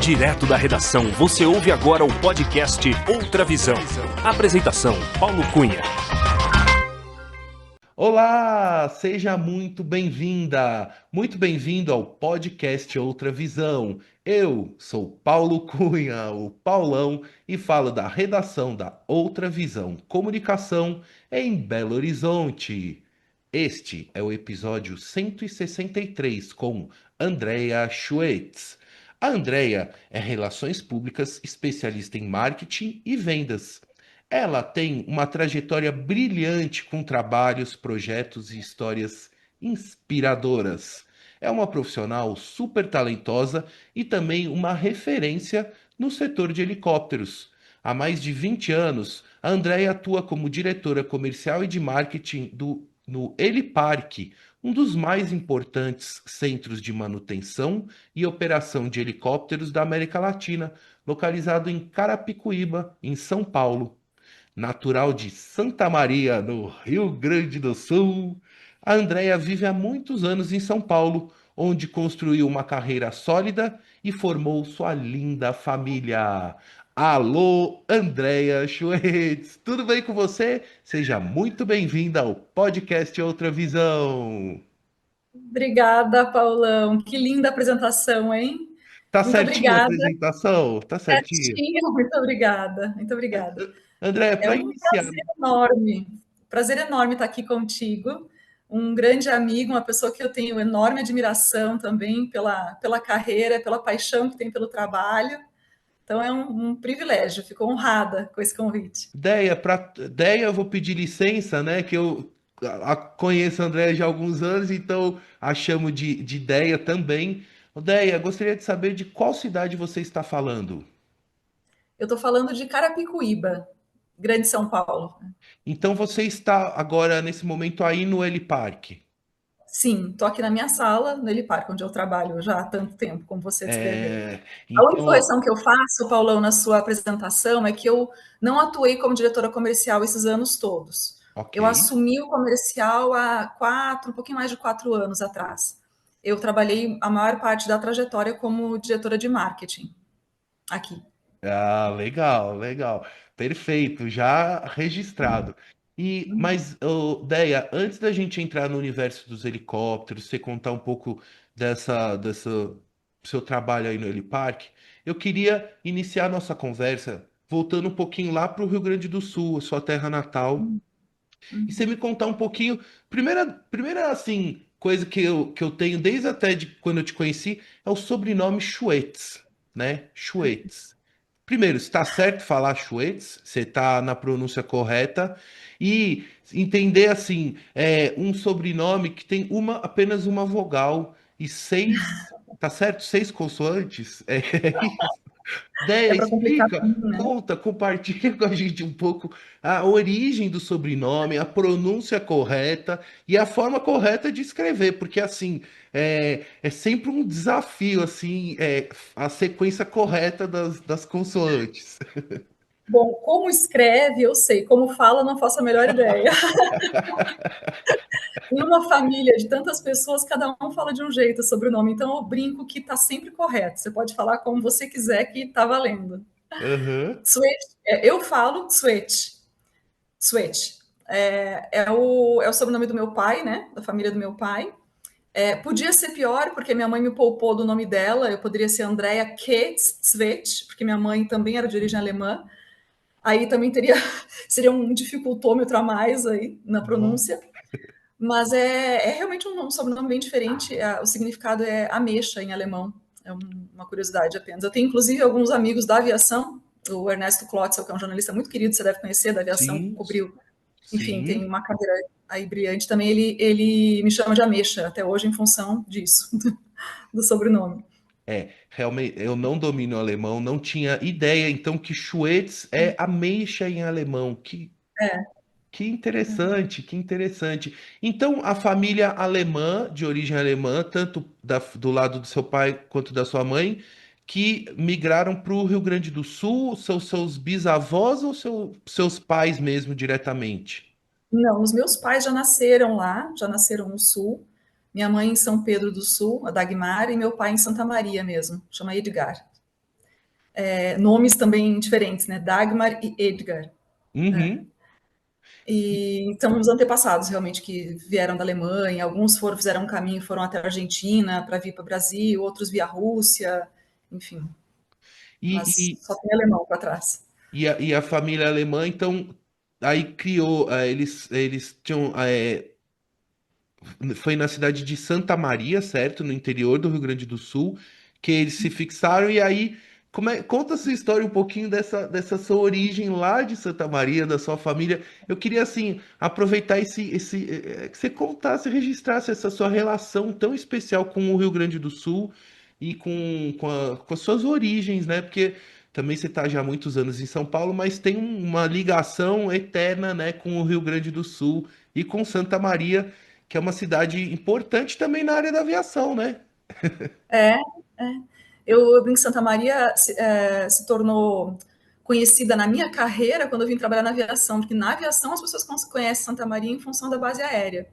Direto da redação, você ouve agora o podcast Outra Visão. Apresentação, Paulo Cunha. Olá, seja muito bem-vinda, muito bem-vindo ao podcast Outra Visão. Eu sou Paulo Cunha, o Paulão, e falo da redação da Outra Visão Comunicação em Belo Horizonte. Este é o episódio 163 com Andrea Schwetz. A Andrea é Relações Públicas, especialista em marketing e vendas. Ela tem uma trajetória brilhante com trabalhos, projetos e histórias inspiradoras. É uma profissional super talentosa e também uma referência no setor de helicópteros. Há mais de 20 anos, a Andrea atua como diretora comercial e de marketing no Helipark, um dos mais importantes centros de manutenção e operação de helicópteros da América Latina, localizado em Carapicuíba, em São Paulo. Natural de Santa Maria, no Rio Grande do Sul, a Andrea vive há muitos anos em São Paulo, onde construiu uma carreira sólida e formou sua linda família. Alô, Andrea Schwetz, tudo bem com você? Seja muito bem-vinda ao podcast Outra Visão. Obrigada, Paulão. Que linda apresentação, hein? Tá Muito certinha a obrigada. apresentação? Tá certinho? Certinho, muito obrigada. Muito obrigada. Andrea, É para um iniciar. prazer enorme estar aqui contigo. Um grande amigo, uma pessoa que eu tenho enorme admiração também pela carreira, pela paixão que tem pelo trabalho. Então é um privilégio, fico honrada com esse convite. Deia, eu vou pedir licença, né? Que eu conheço a Andréia já há alguns anos, então a chamo de Deia também. Deia, gostaria de saber de qual cidade você está falando. Eu estou falando de Carapicuíba, Grande São Paulo. Então você está agora, nesse momento, aí no Helipark. Sim, estou aqui na minha sala, no Helipark, onde eu trabalho já há tanto tempo, como você descreveu. É, A única então, correção que eu faço, Paulão, na sua apresentação, é que eu não atuei como diretora comercial esses anos todos. ok. Eu assumi o comercial há um pouquinho mais de 4 anos atrás. Eu trabalhei a maior parte da trajetória como diretora de marketing aqui. Ah, legal, legal. Perfeito, já registrado. Mas, Deia, antes da gente entrar no universo dos helicópteros, você contar um pouco dessa seu trabalho aí no Helipark, eu queria iniciar a nossa conversa voltando um pouquinho lá para o Rio Grande do Sul, a sua terra natal, e você me contar um pouquinho. Primeira assim, coisa que eu tenho desde até de quando eu te conheci é o sobrenome Schwetz, né? Schwetz. Primeiro, está certo falar Schwetz, você está na pronúncia correta, e entender assim, um sobrenome que tem apenas uma vogal e seis, tá certo? Seis consoantes. É Ideia, para complicar explica, tudo, né? conta, compartilha com a gente um pouco a origem do sobrenome, a pronúncia correta e a forma correta de escrever, porque assim é sempre um desafio assim, a sequência correta das consoantes. Bom, como escreve, eu sei. Como fala, não faço a melhor ideia. Em uma família de tantas pessoas, cada um fala de um jeito sobre o nome. Então, eu brinco que está sempre correto. Você pode falar como você quiser, que está valendo. Aham. Switch, eu falo switch. Switch. É o sobrenome do meu pai, né? Da família do meu pai. Podia ser pior, porque minha mãe me poupou do nome dela. Eu poderia ser Andrea Ketz Switch, porque minha mãe também era de origem alemã. Aí também seria um dificultômetro a mais aí na Nossa. pronúncia. Mas é realmente um sobrenome bem diferente. O significado é ameixa em alemão. É uma curiosidade apenas. Eu tenho, inclusive, alguns amigos da aviação. O Ernesto Klotzel, que é um jornalista muito querido, você deve conhecer, da aviação, Sim, cobriu. Enfim, tem sim. uma carreira aí brilhante. Também ele me chama de ameixa até hoje em função disso, do sobrenome. Realmente, eu não domino o alemão, não tinha ideia, então, que Schwetz é ameixa em alemão. É, Que interessante, que interessante. Então, a família alemã, de origem alemã, tanto do lado do seu pai quanto da sua mãe, que migraram para o Rio Grande do Sul, são seus bisavós ou seus pais mesmo diretamente? não, os meus pais já nasceram lá, já nasceram no Sul. Minha mãe em São Pedro do Sul, a Dagmar, e meu pai em Santa Maria mesmo, chama Edgar. nomes também diferentes, né? Dagmar e Edgar. Uhum. E são os antepassados realmente que vieram da Alemanha. Alguns fizeram um caminho, foram até a Argentina para vir para o Brasil, outros via Rússia, enfim. Mas E, só tem alemão para trás. e a família alemã, então, aí criou, eles tinham, foi na cidade de Santa Maria, certo? No interior do Rio Grande do Sul, que eles se fixaram. E aí, conta a sua história um pouquinho dessa sua origem lá de Santa Maria, da sua família. Eu queria, assim, aproveitar que você contasse, registrasse essa sua relação tão especial com o Rio Grande do Sul e com as suas origens, né? Porque também você está já há muitos anos em São Paulo, mas tem uma ligação eterna, né, com o Rio Grande do Sul e com Santa Maria, que é uma cidade importante também na área da aviação, né? É, é. Eu vim em Santa Maria, se tornou conhecida na minha carreira quando eu vim trabalhar na aviação, porque na aviação as pessoas conhecem Santa Maria em função da base aérea.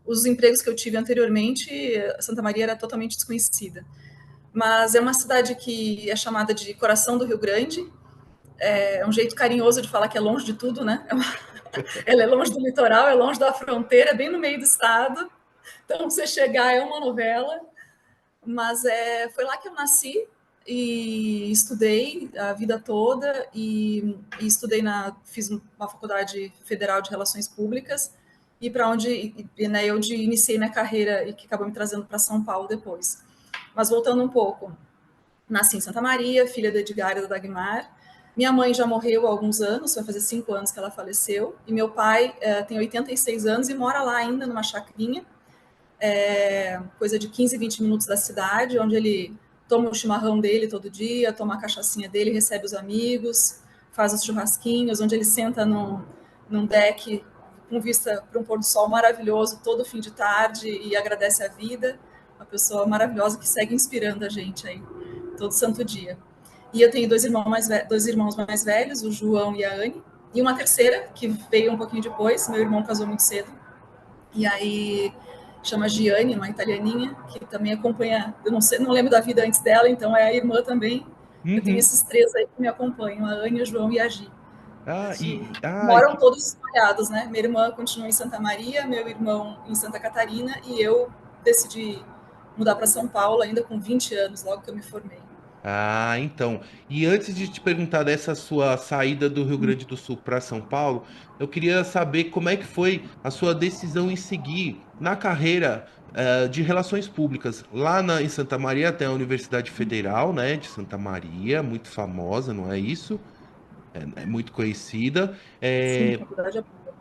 Os empregos que eu tive anteriormente, Santa Maria era totalmente desconhecida. Mas é uma cidade que é chamada de coração do Rio Grande. É um jeito carinhoso de falar que é longe de tudo, né? Ela é longe do litoral, é longe da fronteira, é bem no meio do estado. Então, você chegar é uma novela. Mas foi lá que eu nasci e estudei a vida toda e estudei fiz uma faculdade federal de relações públicas e para onde né, eu iniciei minha carreira e que acabou me trazendo para São Paulo depois. Mas voltando um pouco, nasci em Santa Maria, filha da Edgar e da Dagmar. Minha mãe já morreu há alguns anos, vai fazer 5 anos que ela faleceu. E meu pai tem 86 anos e mora lá ainda numa chacrinha, coisa de 15, 20 minutos da cidade, onde ele toma o chimarrão dele todo dia, toma a cachaçinha dele, recebe os amigos, faz os churrasquinhos, onde ele senta num deck com vista para um pôr do sol maravilhoso todo fim de tarde e agradece a vida. Uma pessoa maravilhosa que segue inspirando a gente aí todo santo dia. E eu tenho dois irmãos mais velhos, o João e a Anne, e uma terceira que veio um pouquinho depois. Meu irmão casou muito cedo. E aí chama Gianni, uma italianinha, que também acompanha, eu não sei, não lembro da vida antes dela, então é a irmã também. Eu tenho Uhum. esses três aí que me acompanham, a Anne, o João e a Gi, Ah, que e moram todos espalhados, né? Minha irmã continua em Santa Maria, meu irmão em Santa Catarina, e eu decidi mudar para São Paulo ainda com 20 anos, logo que eu me formei. então. E antes de te perguntar dessa sua saída do Rio Grande do Sul para São Paulo, eu queria saber como é que foi a sua decisão em seguir na carreira, de relações públicas. Lá em Santa Maria tem a Universidade Federal, né, de Santa Maria, muito famosa, não é isso? É muito conhecida. Sim, a É, faculdade é boa.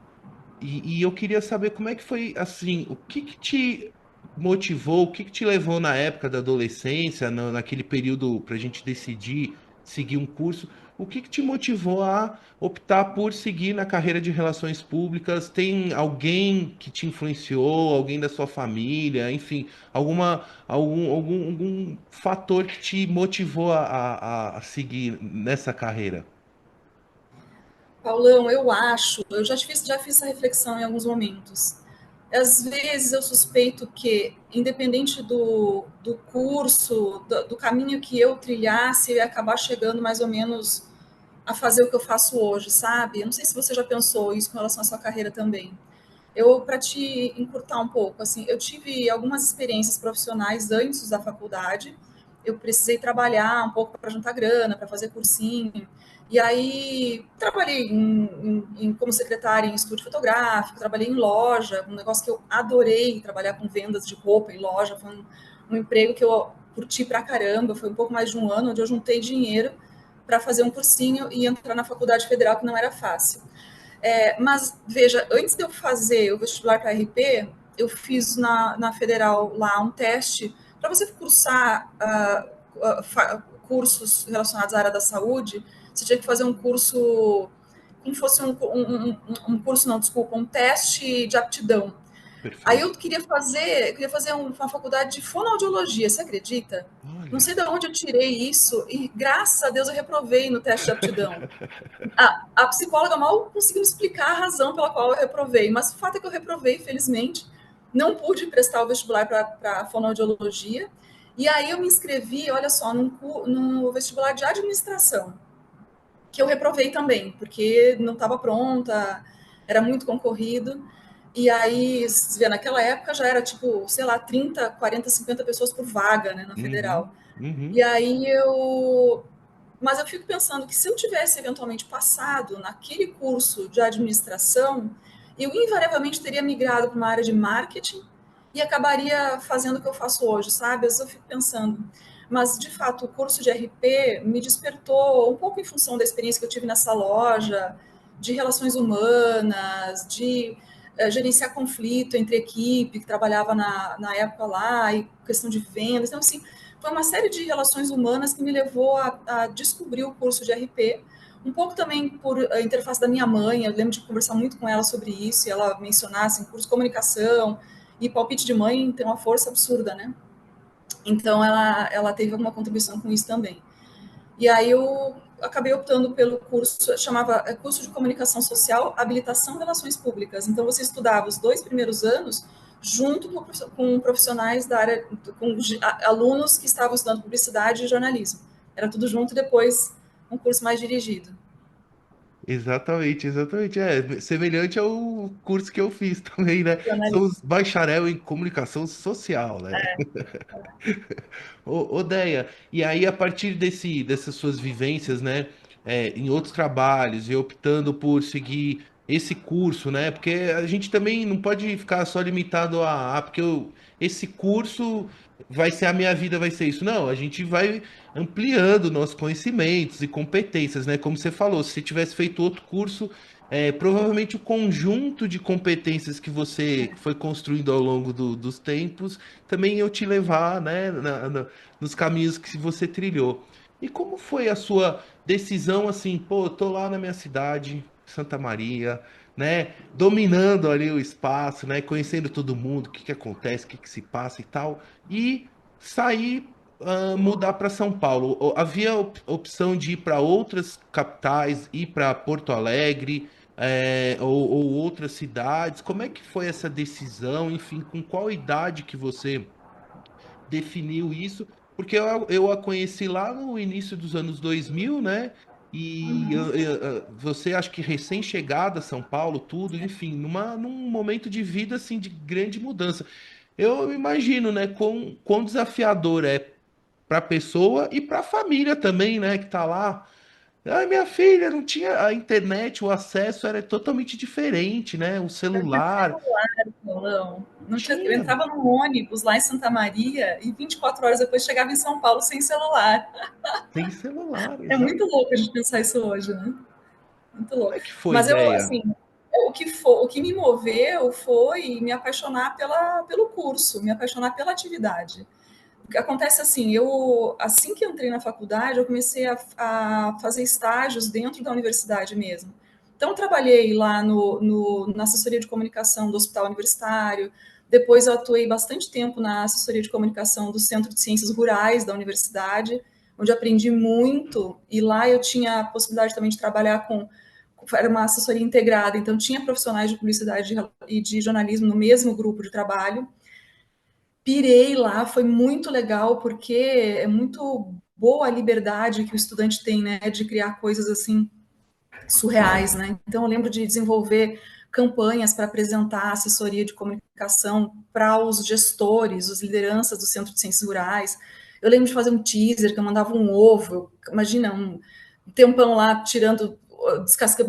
e eu queria saber como é que foi, assim, o que que te motivou, o que que te levou na época da adolescência, naquele período para a gente decidir seguir um curso, o que que te motivou a optar por seguir na carreira de relações públicas? Tem alguém que te influenciou, alguém da sua família, enfim, algum fator que te motivou a seguir nessa carreira? Paulão, eu já fiz essa reflexão em alguns momentos. Às vezes eu suspeito que, independente do curso, do caminho que eu trilhasse, eu ia acabar chegando mais ou menos a fazer o que eu faço hoje, sabe? Eu não sei se você já pensou isso com relação à sua carreira também. Para te encurtar um pouco, assim, eu tive algumas experiências profissionais antes da faculdade. Eu precisei trabalhar um pouco para juntar grana, para fazer cursinho. E aí trabalhei como secretária em estúdio fotográfico, trabalhei em loja, um negócio que eu adorei, trabalhar com vendas de roupa em loja. Foi um emprego que eu curti pra caramba. Foi um pouco mais de um ano onde eu juntei dinheiro para fazer um cursinho e entrar na faculdade federal, que não era fácil. Mas, veja, antes de eu fazer o vestibular para RP, eu fiz na Federal lá um teste para você cursar cursos relacionados à área da saúde. Você tinha que fazer um curso, como fosse um curso, não, desculpa, um teste de aptidão. Aí Perfeito. eu queria fazer uma faculdade de fonoaudiologia, você acredita? Não Olha. sei de onde eu tirei isso e graças a Deus eu reprovei no teste de aptidão. A psicóloga mal conseguiu explicar a razão pela qual eu reprovei, mas o fato é que eu reprovei, felizmente. Não pude prestar o vestibular para fonoaudiologia. E aí eu me inscrevi, olha só, no vestibular de administração, que eu reprovei também, porque não estava pronta, era muito concorrido. E aí, você vê, naquela época já era tipo, sei lá, 30, 40, 50 pessoas por vaga, né, na Uhum, federal. E uhum. aí eu. Mas eu fico pensando que se eu tivesse eventualmente passado naquele curso de administração, eu invariavelmente teria migrado para uma área de marketing e acabaria fazendo o que eu faço hoje, sabe? Às vezes eu fico pensando, mas de fato o curso de RP me despertou um pouco em função da experiência que eu tive nessa loja, de relações humanas, de gerenciar conflito entre equipe que trabalhava na época lá, e questão de vendas. Então, assim, foi uma série de relações humanas que me levou a descobrir o curso de RP. Um pouco também por interface da minha mãe, eu lembro de conversar muito com ela sobre isso, e ela mencionar assim, curso de comunicação, e palpite de mãe tem uma força absurda, né? Então ela teve alguma contribuição com isso também. E aí eu acabei optando pelo curso, chamava curso de comunicação social, habilitação e relações públicas. Então você estudava os 2 primeiros anos junto com profissionais da área, com alunos que estavam estudando publicidade e jornalismo. Era tudo junto e depois um curso mais dirigido. Exatamente, exatamente. É semelhante ao curso que eu fiz também, né? Somos Jornalismo. bacharel em comunicação social, né? Ô, Deia, e aí a partir dessas suas vivências, né, em outros trabalhos e optando por seguir esse curso, né, porque a gente também não pode ficar só limitado porque esse curso vai ser a minha vida, vai ser isso. Não, a gente vai ampliando nossos conhecimentos e competências, né, como você falou, se você tivesse feito outro curso, provavelmente o conjunto de competências que você foi construindo ao longo dos tempos também iam te levar, né, nos caminhos que você trilhou. E como foi a sua decisão assim, pô, eu tô lá na minha cidade, Santa Maria, né, dominando ali o espaço, né, conhecendo todo mundo, o que que acontece, o que que se passa e tal, e sair mudar para São Paulo. Havia opção de ir para outras capitais, ir para Porto Alegre, ou outras cidades. Como é que foi essa decisão? Enfim, com qual idade que você definiu isso, porque eu a conheci lá no início dos anos 2000, né? E você acho que recém-chegada a São Paulo, tudo, enfim, num momento de vida assim de grande mudança. Eu imagino, né, quão desafiador é para a pessoa e para a família também, né, que tá lá. Ai, minha filha, não tinha a internet, o acesso era totalmente diferente, né? O Não tinha celular celular, Paulão. Não tinha, eu tinha, entrava no ônibus lá em Santa Maria e 24 horas depois chegava em São Paulo sem celular. tem celular, É exato. muito louco a gente pensar isso hoje, né? Muito Como louco. é que foi, Mas eu, ideia? assim, o que me moveu foi me apaixonar pelo curso, me apaixonar pela atividade. O que acontece assim, assim que entrei na faculdade, eu comecei a fazer estágios dentro da universidade mesmo. Então, eu trabalhei lá na assessoria de comunicação do Hospital Universitário, depois eu atuei bastante tempo na assessoria de comunicação do Centro de Ciências Rurais da universidade, onde aprendi muito, e lá eu tinha a possibilidade também de trabalhar era uma assessoria integrada, então tinha profissionais de publicidade e de jornalismo no mesmo grupo de trabalho. Pirei lá, foi muito legal, porque é muito boa a liberdade que o estudante tem, né, de criar coisas assim surreais, né? Então eu lembro de desenvolver campanhas para apresentar a assessoria de comunicação para os gestores, as lideranças do Centro de Ciências Rurais. Eu lembro de fazer um teaser que eu mandava um ovo, imagina um tempão lá tirando,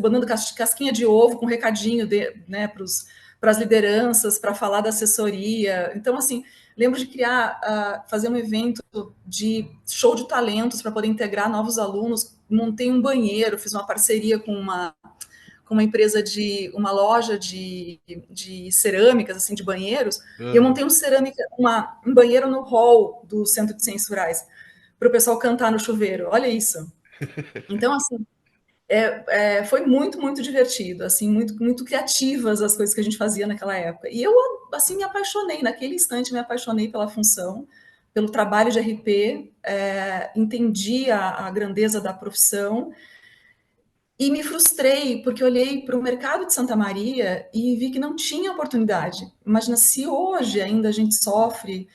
mandando casquinha de ovo com recadinho né, para as lideranças, para falar da assessoria. Então, assim, lembro de criar, fazer um evento de show de talentos para poder integrar novos alunos. Montei um banheiro, fiz uma parceria com uma empresa uma loja de cerâmicas, assim, de banheiros, e eu Aham. montei um banheiro no hall do Centro de Ciências Rurais, para o pessoal cantar no chuveiro. Olha isso. Então, assim, foi muito, muito divertido, assim, muito, muito criativas as coisas que a gente fazia naquela época. E eu, assim, me apaixonei, naquele instante me apaixonei pela função, pelo trabalho de RP, entendi a grandeza da profissão e me frustrei, porque olhei para o mercado de Santa Maria e vi que não tinha oportunidade. Imagina se hoje ainda a gente sofre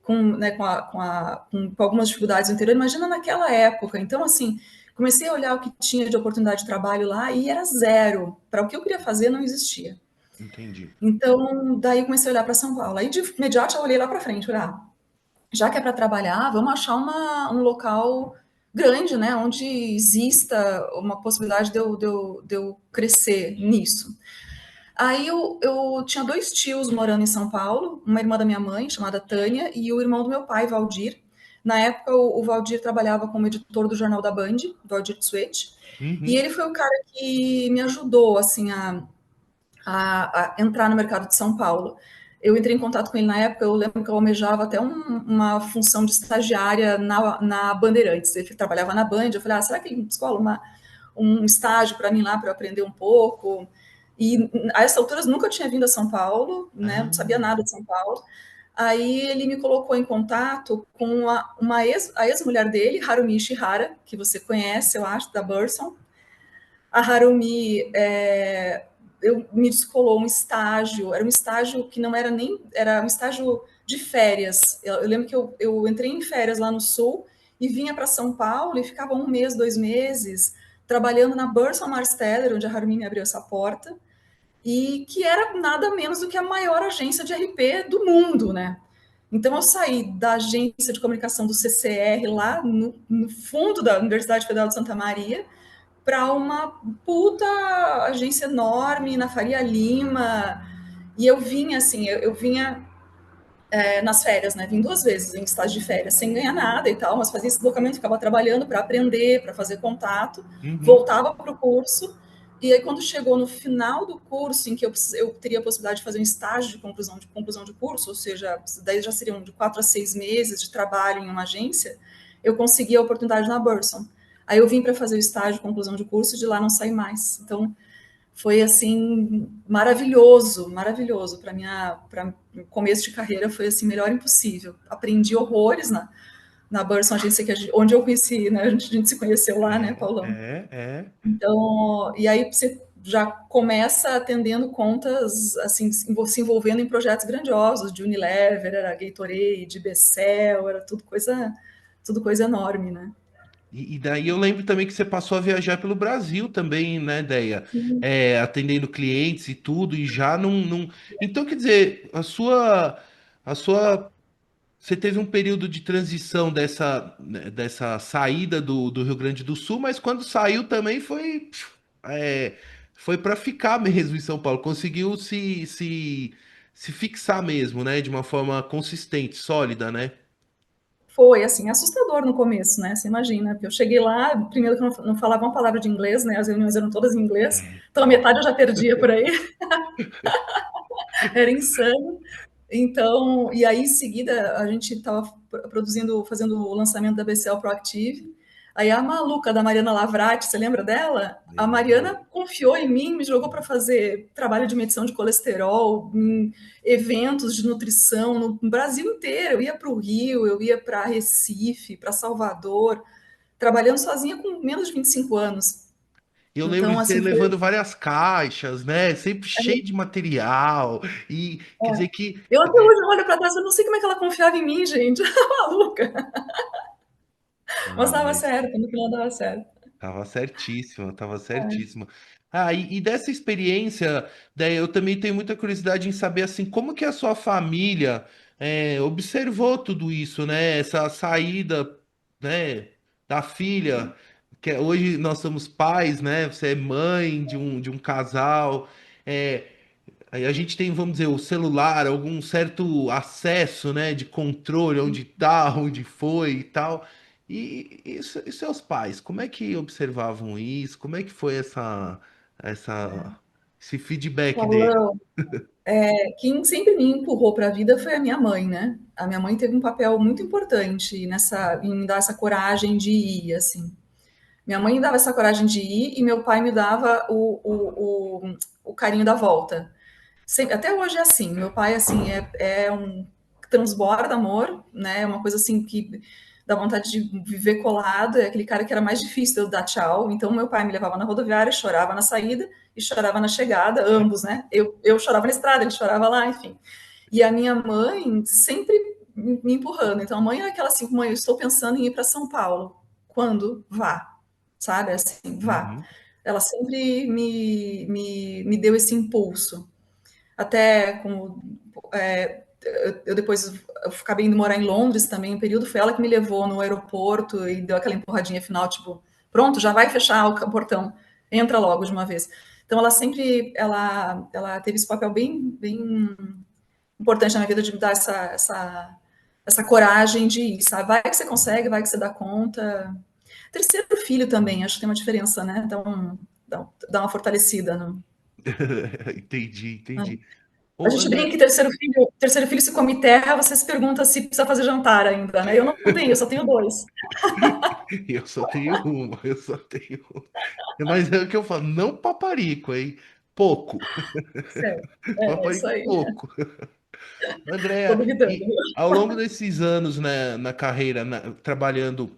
né, com algumas dificuldades no interior, imagina naquela época. Então, assim, comecei a olhar o que tinha de oportunidade de trabalho lá e era zero. Para o que eu queria fazer, não existia. Entendi. Então, daí eu comecei a olhar para São Paulo. Aí, de imediato, eu olhei lá para frente, falei, já que é para trabalhar, vamos achar um local grande, né, onde exista uma possibilidade de eu crescer nisso. Aí eu tinha dois tios morando em São Paulo, uma irmã da minha mãe, chamada Tânia, e o irmão do meu pai, Valdir. Na época, o Valdir trabalhava como editor do Jornal da Band, Valdir Tswett, e Uhum. ele foi o cara que me ajudou, assim, a entrar no mercado de São Paulo. Eu entrei em contato com ele na época, eu lembro que eu almejava até uma função de estagiária na Bandeirantes. Ele trabalhava na Band, eu falei, será que ele escola um estágio para mim lá, para eu aprender um pouco? E a essa altura eu nunca tinha vindo a São Paulo, né? Não sabia Ah, nada de São Paulo. Aí ele me colocou em contato com a ex-mulher dele, Harumi Ishihara, que você conhece, eu acho, da Burson. A Harumi me descolou um estágio, era um estágio que não era nem, era um estágio de férias. Eu lembro que eu entrei em férias lá no Sul e vinha para São Paulo e ficava um mês, 2 meses, trabalhando na Burson Marsteller, onde a Harumi me abriu essa porta, e que era nada menos do que a maior agência de RP do mundo, né? Então eu saí da agência de comunicação do CCR lá no fundo da Universidade Federal de Santa Maria para uma puta agência enorme na Faria Lima. E eu vinha assim, eu vinha nas férias, né? Vim 2 vezes em estágio de férias, sem ganhar nada e tal, mas fazia esse deslocamento, ficava trabalhando para aprender, para fazer contato, uhum. voltava para o curso. E aí, quando chegou no final do curso, em que eu teria a possibilidade de fazer um estágio de conclusão de curso, ou seja, daí já seriam de 4 a 6 meses de trabalho em uma agência, eu consegui a oportunidade na Burson. Aí eu vim para fazer o estágio de conclusão de curso e de lá não saí mais. Então, foi assim maravilhoso, maravilhoso para começo de carreira, foi assim melhor impossível. Aprendi horrores na Burson, agência onde eu conheci, né? A gente se conheceu lá, né, Paulão? É. Então, e aí você já começa atendendo contas, assim, se envolvendo em projetos grandiosos de Unilever, era Gatorade, Becel, era tudo coisa enorme, né? E daí eu lembro também que você passou a viajar pelo Brasil também, né, Deia? Sim. Atendendo clientes e tudo, e já não. Então, quer dizer, a sua. Você teve um período de transição dessa saída do Rio Grande do Sul, mas quando saiu também é, foi para ficar mesmo em São Paulo. Conseguiu se fixar mesmo, né? De uma forma consistente, sólida, né? Foi, assim, assustador no começo, né? Você imagina, porque eu cheguei lá, primeiro que eu não falava uma palavra de inglês, né? As reuniões eram todas em inglês, então a metade eu já perdia por aí, era insano. Então, e aí em seguida a gente estava produzindo, fazendo o lançamento da BCL Proactive. Aí a maluca da Mariana Lavrati, você lembra dela? A Mariana confiou em mim, me jogou para fazer trabalho de medição de colesterol, em eventos de nutrição no Brasil inteiro. Eu ia para o Rio, eu ia para Recife, para Salvador, trabalhando sozinha com menos de 25 anos. Eu lembro Então, de você assim, levando várias caixas, né? Sempre cheio de material. E quer dizer que. eu até hoje olho para trás, eu não sei como é que ela confiava em mim, gente, maluca. Mas Ah, estava mas certo, no final dava certo. tava certíssima, tava certíssima. E dessa experiência, daí eu também tenho muita curiosidade em saber assim, como que a sua família observou tudo isso, né? Essa saída, né, da filha, hoje nós somos pais, né? Você é mãe de um casal. É, Aí a gente tem, vamos dizer, o celular, algum certo acesso, né, de controle, onde tá, onde foi e tal. E seus pais, como é que observavam isso? Como é que foi esse feedback dele? Paulão, quem sempre me empurrou para a vida foi a minha mãe, né? A minha mãe teve um papel muito importante em me dar essa coragem de ir, assim. Minha mãe me dava essa coragem de ir e meu pai me dava o carinho da volta. Até hoje é assim. Meu pai, assim, é um transborda amor, né? É uma coisa assim que dá vontade de viver colado. É aquele cara que era mais difícil de eu dar tchau. Então, meu pai me levava na rodoviária, chorava na saída e chorava na chegada, ambos, né? Eu chorava na estrada, ele chorava lá, enfim. E a minha mãe sempre me empurrando. Então, a mãe é aquela assim, mãe, eu estou pensando em ir para São Paulo. Quando? Vá. Sabe? Assim, vá. Uhum. Ela sempre me deu esse impulso. Até como eu depois eu acabei indo morar em Londres também, um período, foi ela que me levou no aeroporto e deu aquela empurradinha final, tipo, pronto, já vai fechar o portão, entra logo de uma vez. Então ela sempre, ela teve esse papel bem importante na minha vida de me dar essa coragem de ir, sabe? Vai que você consegue, vai que você dá conta. Terceiro filho também, acho que tem uma diferença, né? Então, dá uma fortalecida, né? Entendi, entendi. A Ô, gente brinca André, que terceiro filho se come terra, você se pergunta se precisa fazer jantar ainda, né? Eu não tenho, eu só tenho dois. eu só tenho uma, eu só tenho uma. Mas é o que eu falo, não paparico, hein? Pouco. Certo. É isso Paparico aí. pouco. Tô Andréa, duvidando. e ao longo desses anos, né, na carreira, trabalhando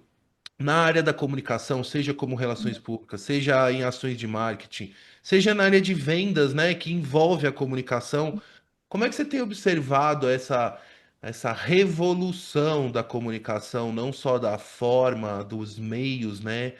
na área da comunicação, seja como relações públicas, seja em ações de marketing, seja na área de vendas, né, que envolve a comunicação, como é que você tem observado essa revolução da comunicação, não só da forma, dos meios, né?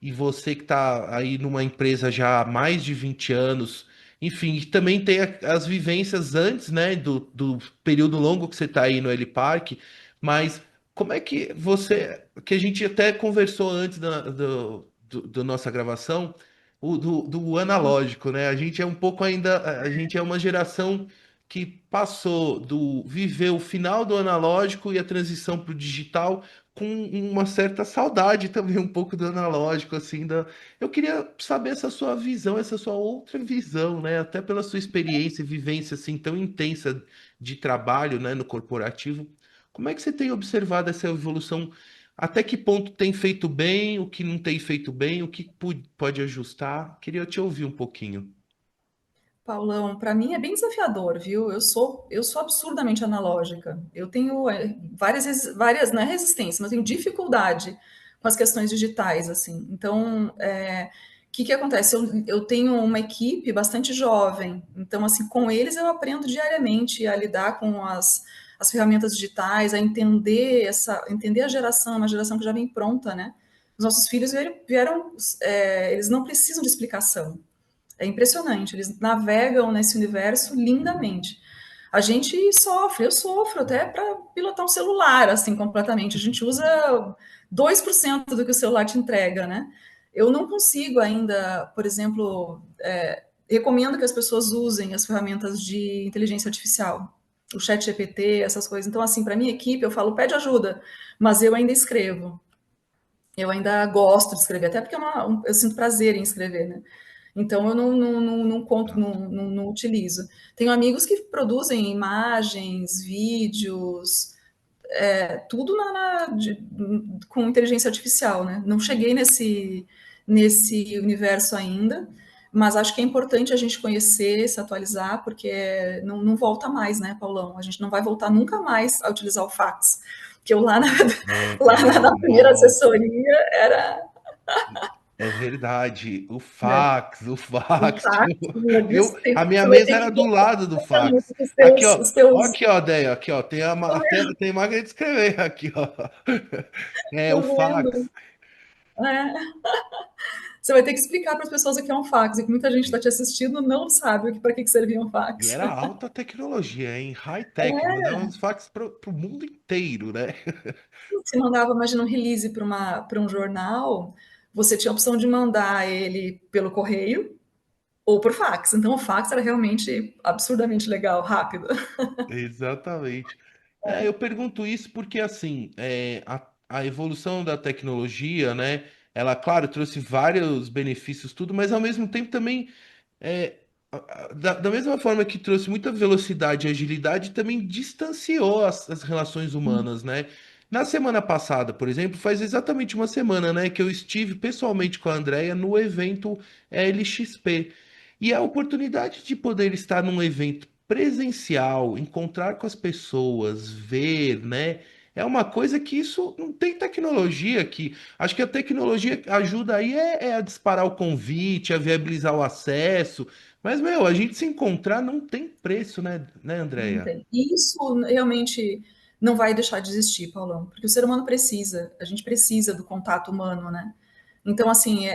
E você que está aí numa empresa já há mais de 20 anos, enfim, e também tem as vivências antes, né, do período longo que você está aí no L Park, mas como é que você, que a gente até conversou antes do nossa gravação, do analógico, né? A gente é um pouco ainda, a gente é uma geração que passou do viver o final do analógico e a transição para o digital com uma certa saudade também, um pouco do analógico, assim, eu queria saber essa sua visão, essa sua outra visão, né? Até pela sua experiência e vivência, assim, tão intensa de trabalho, né, no corporativo. Como é que você tem observado essa evolução? Até que ponto tem feito bem, o que não tem feito bem, o que pode ajustar? Queria te ouvir um pouquinho. Paulão, para mim é bem desafiador, viu? Eu sou absurdamente analógica. Eu tenho várias, não é resistência, mas eu tenho dificuldade com as questões digitais, assim. Então, o que que acontece? Eu tenho uma equipe bastante jovem, então, assim, com eles eu aprendo diariamente a lidar com as ferramentas digitais, a entender a geração, uma geração que já vem pronta, né? Os nossos filhos eles não precisam de explicação. É impressionante, eles navegam nesse universo lindamente. A gente sofre, eu sofro até para pilotar um celular, assim, completamente. A gente usa 2% do que o celular te entrega, né? Eu não consigo ainda, por exemplo, recomendo que as pessoas usem as ferramentas de inteligência artificial, o chat GPT, essas coisas. Então, assim, para minha equipe, eu falo, pede ajuda, mas eu ainda escrevo. Eu ainda gosto de escrever, até porque eu sinto prazer em escrever, né? Então eu não conto, Tá. não utilizo. Tenho amigos que produzem imagens, vídeos, tudo com inteligência artificial, né? Não cheguei nesse universo ainda, mas acho que é importante a gente conhecer, se atualizar, porque não volta mais, né, Paulão? A gente não vai voltar nunca mais a utilizar o fax. Que eu lá na, na primeira Nossa. assessoria era É verdade, o né, fax, o o fax. fax, meu Deus, A minha você vai mesa ter era que do lado do muito fax. os Aqui, teus, ó. os teus, Aqui, ó, Deia, aqui, ó. Tem máquina de escrever aqui, ó. É, o tô fax. vendo, né? Você vai ter que explicar para as pessoas o que é um fax, e que muita gente está te assistindo não sabe para que servia um E fax. era alta tecnologia, hein? High-tech. Mandava os fax pro mundo inteiro, né? Você mandava, imagina, um release para um jornal, você tinha a opção de mandar ele pelo correio ou por fax. Então, o fax era realmente absurdamente legal, rápido. Exatamente. Eu pergunto isso porque, assim, a evolução da tecnologia, né? Ela, claro, trouxe vários benefícios, tudo, mas ao mesmo tempo também. Da mesma forma que trouxe muita velocidade e agilidade, também distanciou as relações humanas, né? Na semana passada, por exemplo, faz exatamente uma semana, né, que eu estive pessoalmente com a Andrea no evento LXP. E a oportunidade de poder estar num evento presencial, encontrar com as pessoas, ver, né? É uma coisa que isso não tem tecnologia que acho que a tecnologia ajuda aí a disparar o convite, a viabilizar o acesso, Mas, meu, a gente se encontrar não tem preço, né, Não Andréia? tem. E isso realmente não vai deixar de existir, Paulão, porque o ser humano precisa, a gente precisa do contato humano, né? Então, assim,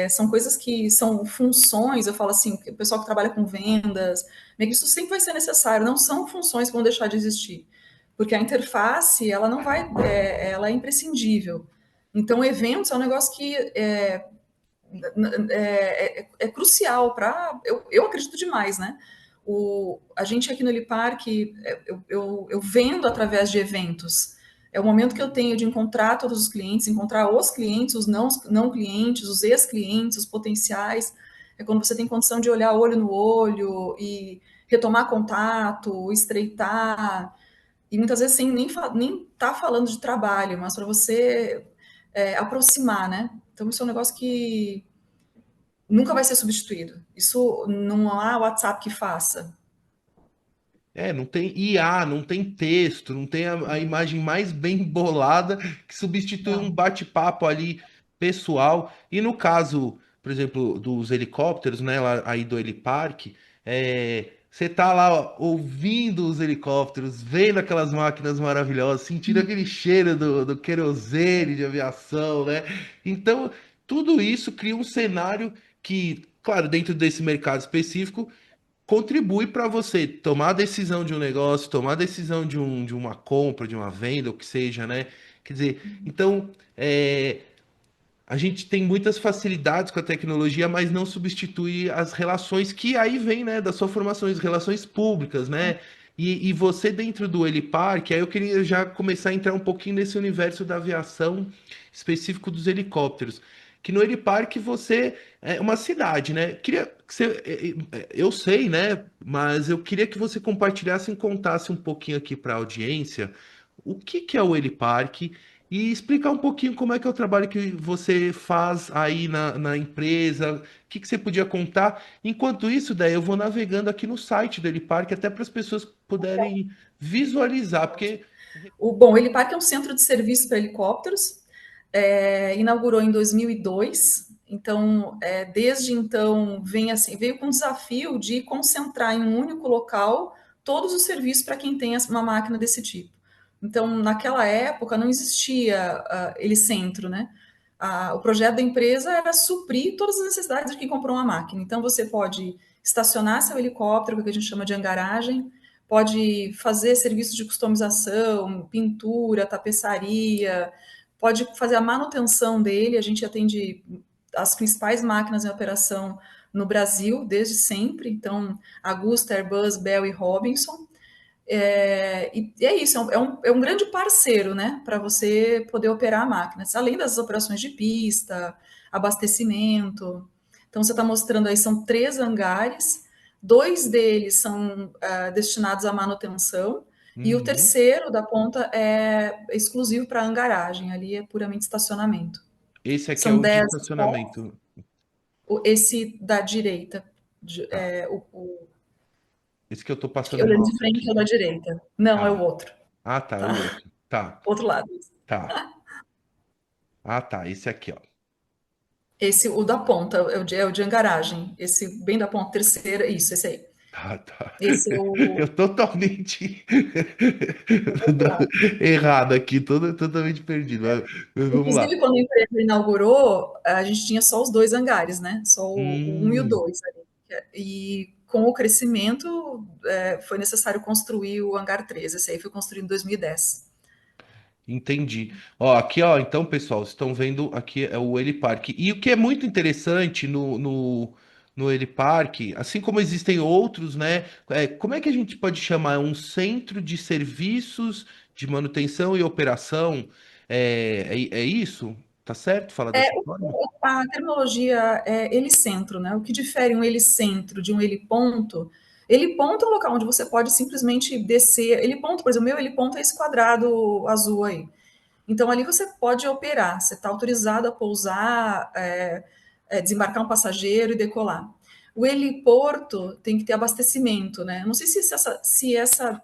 são coisas que são funções, eu falo assim, o pessoal que trabalha com vendas, né, que isso sempre vai ser necessário, não são funções que vão deixar de existir, porque a interface, ela não vai, ela é imprescindível. Então, eventos é um negócio que é crucial para. Eu acredito demais, né? A gente aqui no Elipark, eu vendo através de eventos. É o momento que eu tenho de encontrar todos os clientes, encontrar os clientes, os não clientes, os ex-clientes, os potenciais. É quando você tem condição de olhar olho no olho e retomar contato, estreitar. E muitas vezes sem nem tá falando de trabalho, mas para você aproximar, né? Então, isso é um negócio que nunca vai ser substituído. Isso não há WhatsApp que faça. Não tem IA, não tem texto, não tem a imagem mais bem bolada que substitui um Não. bate-papo ali pessoal. E no caso, por exemplo, dos helicópteros, né, lá aí do Helipark, você tá lá ouvindo os helicópteros, vendo aquelas máquinas maravilhosas, sentindo aquele cheiro do querosene de aviação, né? Então, tudo isso cria um cenário que, claro, dentro desse mercado específico contribui para você tomar a decisão de um negócio, tomar a decisão de uma compra, de uma venda, o que seja, né? Quer dizer, então, a gente tem muitas facilidades com a tecnologia, mas não substitui as relações que aí vem, né, da sua formação, as relações públicas, né? E você dentro do Helipark, aí eu queria já começar a entrar um pouquinho nesse universo da aviação específico dos helicópteros. Que no Helipark você é uma cidade, né? Queria que você, eu sei, né? Mas eu queria que você compartilhasse e contasse um pouquinho aqui para a audiência o que que é o Helipark e explicar um pouquinho como é que é o trabalho que você faz aí na empresa, o que que você podia contar. Enquanto isso, daí eu vou navegando aqui no site do Helipark até para as pessoas puderem visualizar, porque Bom, o Helipark é um centro de serviço para helicópteros. Inaugurou em 2002. Então, desde então, veio com o desafio de concentrar em um único local todos os serviços para quem tem uma máquina desse tipo. Então, naquela época, não existia Helicentro, né? O projeto da empresa era suprir todas as necessidades de quem comprou uma máquina. Então, você pode estacionar seu helicóptero, que a gente chama de hangaragem, pode fazer serviços de customização, pintura, tapeçaria, pode fazer a manutenção dele. A gente atende as principais máquinas em operação no Brasil desde sempre, então Agusta, Airbus, Bell e Robinson. E é isso, é um grande parceiro, né, para você poder operar máquinas, além das operações de pista, abastecimento. Então, você está mostrando aí, são 3 hangares, 2 deles são destinados à manutenção, e o uhum, terceiro da ponta é exclusivo para hangaragem, ali é puramente estacionamento. esse aqui é São o de 10 só, estacionamento. esse da direita, Tá. o Esse que eu tô passando o olhando de mouse frente é o aqui. da direita. Não, é o Tá. outro, Ah, tá, é tá? o outro. Tá, Outro lado. tá. Ah, tá, esse aqui, ó. Esse, o da ponta, é o de hangaragem. Esse bem da ponta terceira, isso, esse aí. Tá, tá. Esse é Eu o totalmente outro lado. errado aqui, totalmente perdido. Mas vamos lá. Inclusive, quando a empresa inaugurou, a gente tinha só os 2 hangares, né? Só o 1 e o Hum, 2 ali. E com o crescimento, foi necessário construir o hangar 3. Esse aí foi construído em 2010. entendi. Ó, aqui, ó, então, pessoal, vocês estão vendo aqui é o Helipark. E o que é muito interessante no Helipark, assim como existem outros, né? Como é que a gente pode chamar? É um centro de serviços de manutenção e operação? É isso? Tá certo? Fala dessa forma? A terminologia é helicentro, né? O que difere um helicentro de um heliponto? Heliponto é um local onde você pode simplesmente descer. Heliponto, por exemplo, o meu heliponto é esse quadrado azul aí. Então, ali você pode operar, você está autorizado a pousar, desembarcar um passageiro e decolar. O heliporto tem que ter abastecimento, né? Não sei se essa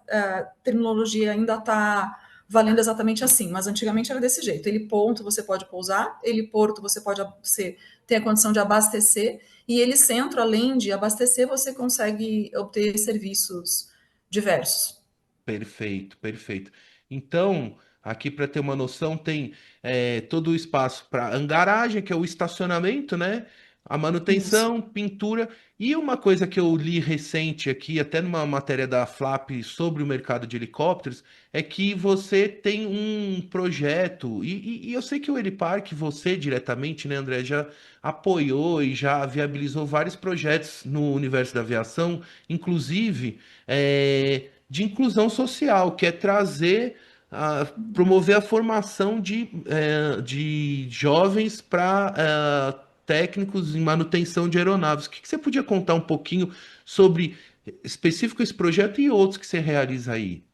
terminologia ainda está valendo exatamente assim, mas antigamente era desse jeito. Heliponto você pode pousar, heliporto você tem a condição de abastecer, e helicentro, além de abastecer, você consegue obter serviços diversos. Perfeito, perfeito. Então, aqui para ter uma noção, tem todo o espaço para angaragem, que é o estacionamento, né? A Isso. manutenção, pintura. E uma coisa que eu li recente aqui, até numa matéria da FLAP sobre o mercado de helicópteros, é que você tem um projeto, e eu sei que o Helipark, você diretamente, né, André, já apoiou e já viabilizou vários projetos no universo da aviação, inclusive de inclusão social, que é trazer, promover a formação de jovens para técnicos em manutenção de aeronaves. O que você podia contar um pouquinho sobre específico esse projeto e outros que você realiza aí?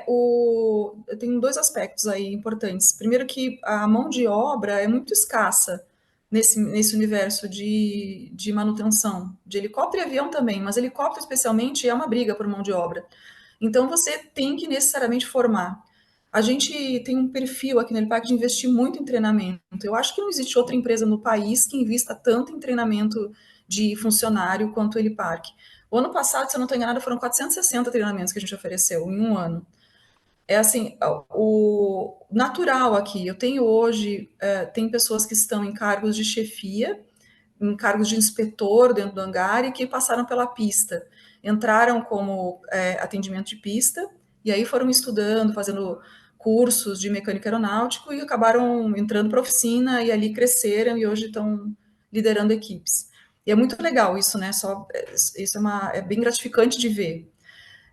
Eu tenho dois aspectos aí importantes. Primeiro que a mão de obra é muito escassa nesse universo de manutenção, de helicóptero e avião também, mas helicóptero especialmente é uma briga por mão de obra. Então você tem que necessariamente formar. A gente tem um perfil aqui no Elipac de investir muito em treinamento. Eu acho que não existe outra empresa no país que invista tanto em treinamento de funcionário quanto o Elipac. O ano passado, se eu não estou enganada, foram 460 treinamentos que a gente ofereceu em um ano. É assim, o natural aqui. Eu tenho hoje, tem pessoas que estão em cargos de chefia, em cargos de inspetor dentro do hangar e que passaram pela pista. Entraram como atendimento de pista e aí foram estudando, fazendo cursos de mecânica aeronáutico e acabaram entrando para a oficina e ali cresceram e hoje estão liderando equipes. E é muito legal isso, né? Isso é bem gratificante de ver.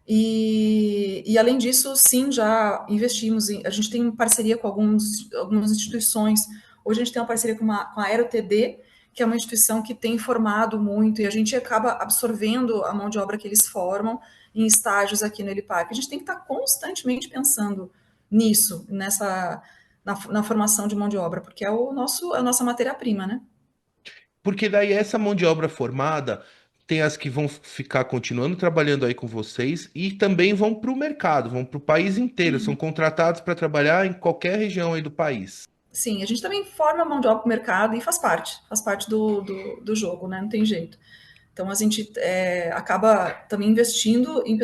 E além disso, sim, já investimos a gente tem parceria com algumas instituições. Hoje a gente tem uma parceria com a AeroTD, que é uma instituição que tem formado muito, e a gente acaba absorvendo a mão de obra que eles formam em estágios aqui no Elipark. A gente tem que estar constantemente pensando nisso, na formação de mão de obra, porque a nossa matéria-prima, né? Porque daí essa mão de obra formada tem as que vão ficar continuando trabalhando aí com vocês e também vão para o mercado, vão para o país inteiro, são contratados para trabalhar em qualquer região aí do país. Sim, a gente também forma a mão de obra para o mercado e faz parte do jogo, né? Não tem jeito. Então a gente acaba também investindo em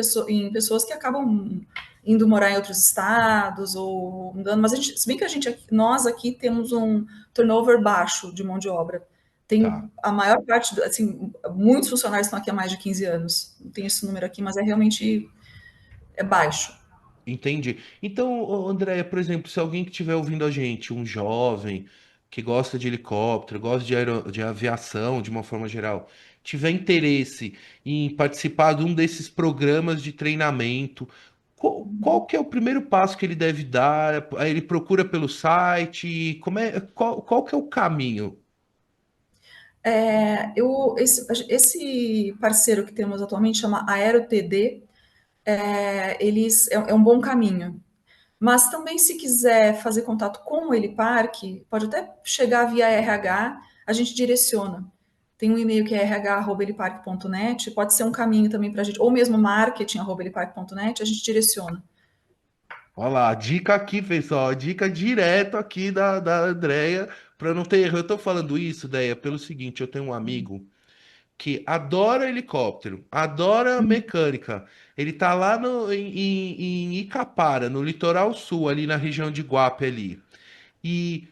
pessoas que acabam indo morar em outros estados ou mudando, mas se bem que nós aqui temos um turnover baixo de mão de obra. Tem Tá. a maior parte, assim, muitos funcionários estão aqui há mais de 15 anos. Não tem esse número aqui, mas realmente é baixo. Entendi. Então, ô, Andréia, por exemplo, se alguém que estiver ouvindo a gente, um jovem que gosta de helicóptero, gosta de aviação de uma forma geral, tiver interesse em participar de um desses programas de treinamento, qual que é o primeiro passo que ele deve dar? Aí ele procura pelo site? Qual que é o caminho? Esse parceiro que temos atualmente chama AeroTD, é um bom caminho. Mas também, se quiser fazer contato com o Elipark, pode até chegar via RH, a gente direciona. Tem um e-mail que é rh@elipark.net, pode ser um caminho também para a gente, ou mesmo marketing@elipark.net, a gente direciona. Olha lá, dica aqui, pessoal, dica direto aqui da Andréia, para não ter erro. Eu tô falando isso, Déia, pelo seguinte, eu tenho um amigo que adora helicóptero, adora mecânica. Ele tá lá em Icapara, no litoral sul, ali na região de Guape ali. E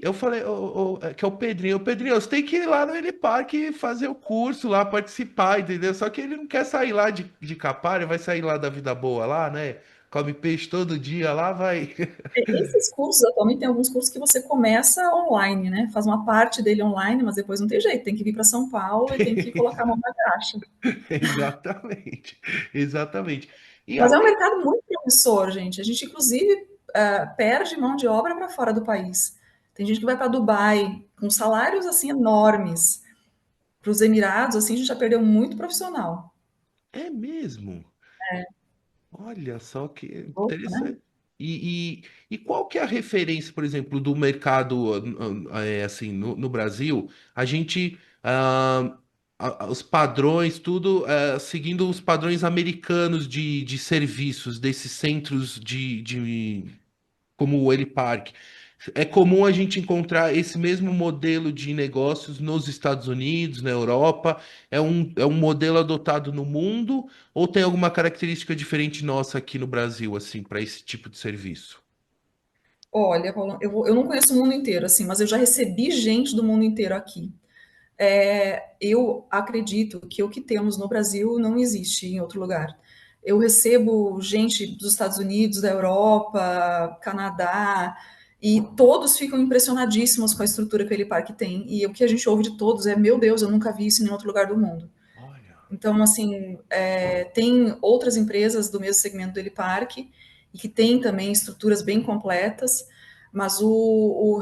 eu falei, que é o Pedrinho, Pedrinho, você tem que ir lá no Helipark e fazer o curso lá, participar, entendeu? Só que ele não quer sair lá de Capara, vai sair lá da vida boa lá, né? Come peixe todo dia lá, vai. Esses cursos, atualmente, tem alguns cursos que você começa online, né? Faz uma parte dele online, mas depois não tem jeito, tem que vir para São Paulo e tem que colocar a mão na caixa. Exatamente, exatamente. E Mas é um além, mercado muito promissor, gente. A gente, inclusive, perde mão de obra para fora do país. Tem gente que vai para Dubai com salários assim enormes. Para os Emirados, assim, a gente já perdeu muito profissional. é mesmo. Olha só que Louco, né? interessante. E qual que é a referência, por exemplo, do mercado assim no Brasil? A gente os padrões, tudo seguindo os padrões americanos de serviços, desses centros como o Park. É comum a gente encontrar esse mesmo modelo de negócios nos Estados Unidos, na Europa. É um modelo adotado no mundo, ou tem alguma característica diferente nossa aqui no Brasil, assim, para esse tipo de serviço? Olha, Paula, eu não conheço o mundo inteiro, assim, mas eu já recebi gente do mundo inteiro aqui. Eu acredito que o que temos no Brasil não existe em outro lugar. Eu recebo gente dos Estados Unidos, da Europa, Canadá, e todos ficam impressionadíssimos com a estrutura que o Helipark tem. E o que a gente ouve de todos é: meu Deus, eu nunca vi isso em nenhum outro lugar do mundo. Olha. Então, assim, tem outras empresas do mesmo segmento do Helipark e que tem também estruturas bem completas, mas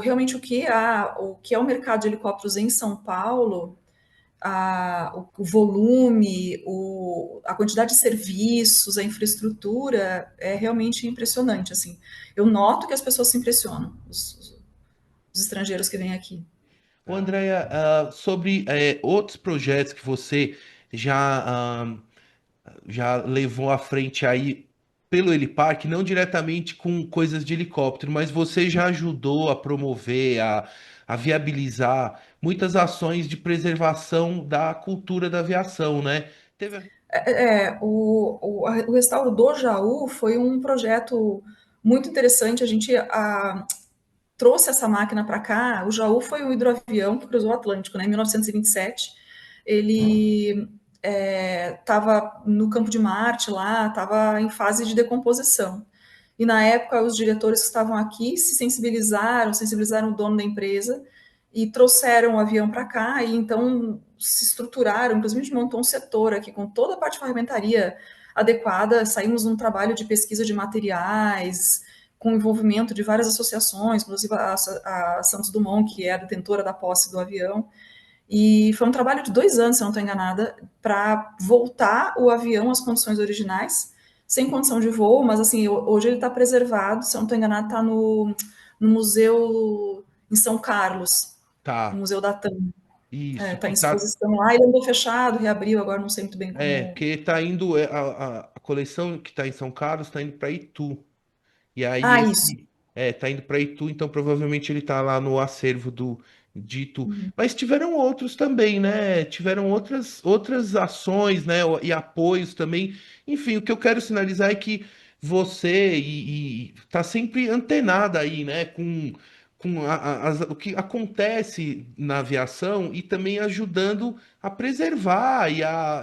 realmente o que é o mercado de helicópteros em São Paulo, o volume, a quantidade de serviços, a infraestrutura é realmente impressionante. Assim, eu noto que as pessoas se impressionam, os estrangeiros que vêm aqui. Ô, Andréia, sobre outros projetos que você já, já levou à frente aí pelo Helipark, não diretamente com coisas de helicóptero, mas você já ajudou a promover, a viabilizar muitas ações de preservação da cultura da aviação, né? Teve... O restauro do Jaú foi um projeto muito interessante. A gente trouxe essa máquina para cá. O Jaú foi um hidroavião que cruzou o Atlântico, né, em 1927. Ele estava no campo de Marte lá, estava em fase de decomposição. E na época, os diretores que estavam aqui se sensibilizaram o dono da empresa e trouxeram o avião para cá. E então se estruturaram, inclusive a gente montou um setor aqui com toda a parte de ferramentaria adequada. Saímos num trabalho de pesquisa de materiais, com envolvimento de várias associações, inclusive a Santos Dumont, que é a detentora da posse do avião. E foi um trabalho de 2 anos, se eu não estou enganada, para voltar o avião às condições originais, sem condição de voo, mas assim, hoje ele está preservado, se eu não estou enganada, está no museu em São Carlos, no Tá, Museu da TAM. isso, Está que em tá. exposição lá, ele andou fechado, reabriu, agora não sei muito bem como. Porque tá indo, a coleção que tá em São Carlos tá indo para Itu. E aí Ah, isso. tá indo para Itu, então provavelmente ele tá lá no acervo de Itu. Uhum. Mas tiveram outros também, né? Tiveram outras ações, né? E apoios também. Enfim, o que eu quero sinalizar é que você tá sempre antenada aí, né? Com o que acontece na aviação e também ajudando a preservar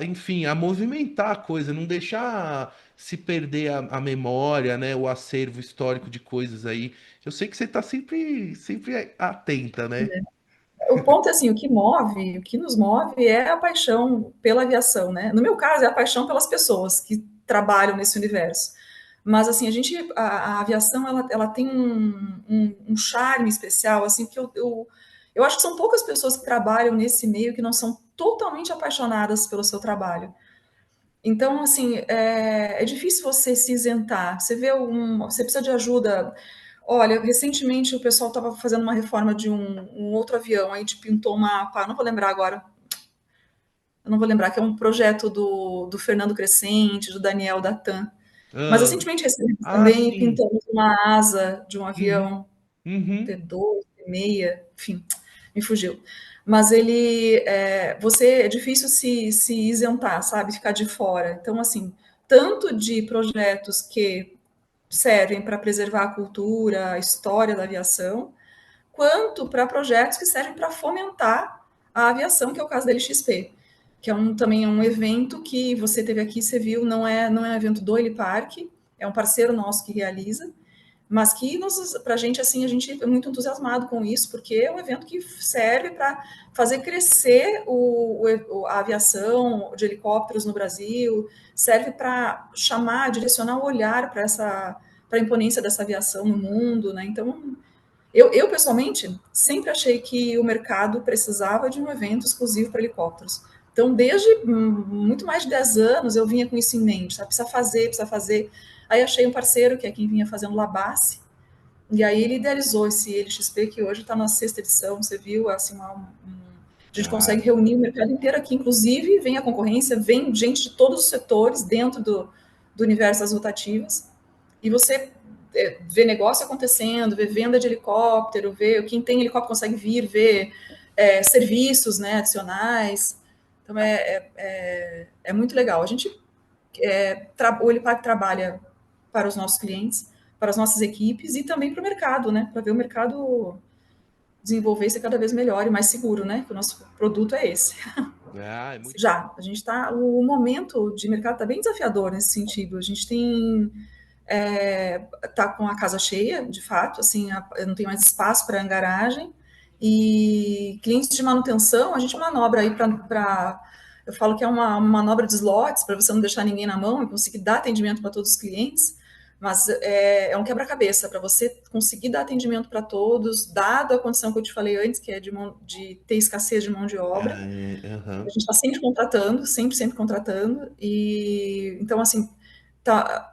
enfim, a movimentar a coisa, não deixar se perder a memória, né, o acervo histórico de coisas aí. Eu sei que você está sempre atenta, né? O ponto é assim, o que nos move é a paixão pela aviação, né? No meu caso, é a paixão pelas pessoas que trabalham nesse universo. Mas assim, a aviação, ela tem um charme especial, assim, que eu acho que são poucas pessoas que trabalham nesse meio que não são totalmente apaixonadas pelo seu trabalho. Então, assim, é difícil você se isentar. Você precisa de ajuda. Olha, recentemente o pessoal estava fazendo uma reforma de um outro avião, aí a gente pintou uma, pá, não vou lembrar agora, eu não vou lembrar, que é um projeto do Fernando Crescente, do Daniel Datan. Mas Ah, recentemente recebemos também, sim. pintamos uma asa de um Uhum, avião uhum. T2, T6, enfim, me fugiu. Mas é difícil se isentar, sabe? Ficar de fora. Então, assim, tanto de projetos que servem para preservar a cultura, a história da aviação, quanto para projetos que servem para fomentar a aviação, que é o caso da LXP, que também é um evento que você teve aqui, você viu, não é um evento do Helipark, é um parceiro nosso que realiza, mas que para a gente, assim, a gente é muito entusiasmado com isso, porque é um evento que serve para fazer crescer a aviação de helicópteros no Brasil, serve para chamar, direcionar o olhar para a imponência dessa aviação no mundo, né? Então, eu, pessoalmente, sempre achei que o mercado precisava de um evento exclusivo para helicópteros. Então, desde muito mais de 10 anos, eu vinha com isso em mente, sabe? Precisa fazer, precisa fazer. Aí achei um parceiro, que é quem vinha fazendo Labasse, e aí ele idealizou esse LXP, que hoje está na 6ª edição, você viu, assim, A gente consegue reunir o mercado inteiro aqui, inclusive vem a concorrência, vem gente de todos os setores dentro do universo das rotativas, e você vê negócio acontecendo, vê venda de helicóptero, vê quem tem helicóptero consegue vir, vê serviços, né, adicionais. Então é muito legal. A gente o Helipark trabalha para os nossos clientes, para as nossas equipes e também para o mercado, né? Para ver o mercado desenvolver e ser cada vez melhor e mais seguro, né? Que o nosso produto é esse. É muito... Já, a gente está. O momento de mercado está bem desafiador nesse sentido. A gente tem. Tá com a casa cheia, de fato, assim, não tem mais espaço para garagem. E clientes de manutenção, a gente manobra aí para. Eu falo que é uma manobra de slots, para você não deixar ninguém na mão e conseguir dar atendimento para todos os clientes. Mas é um quebra-cabeça para você conseguir dar atendimento para todos, dado a condição que eu te falei antes, que é de ter escassez de mão de obra. A gente está sempre contratando, sempre contratando. E então, assim, tá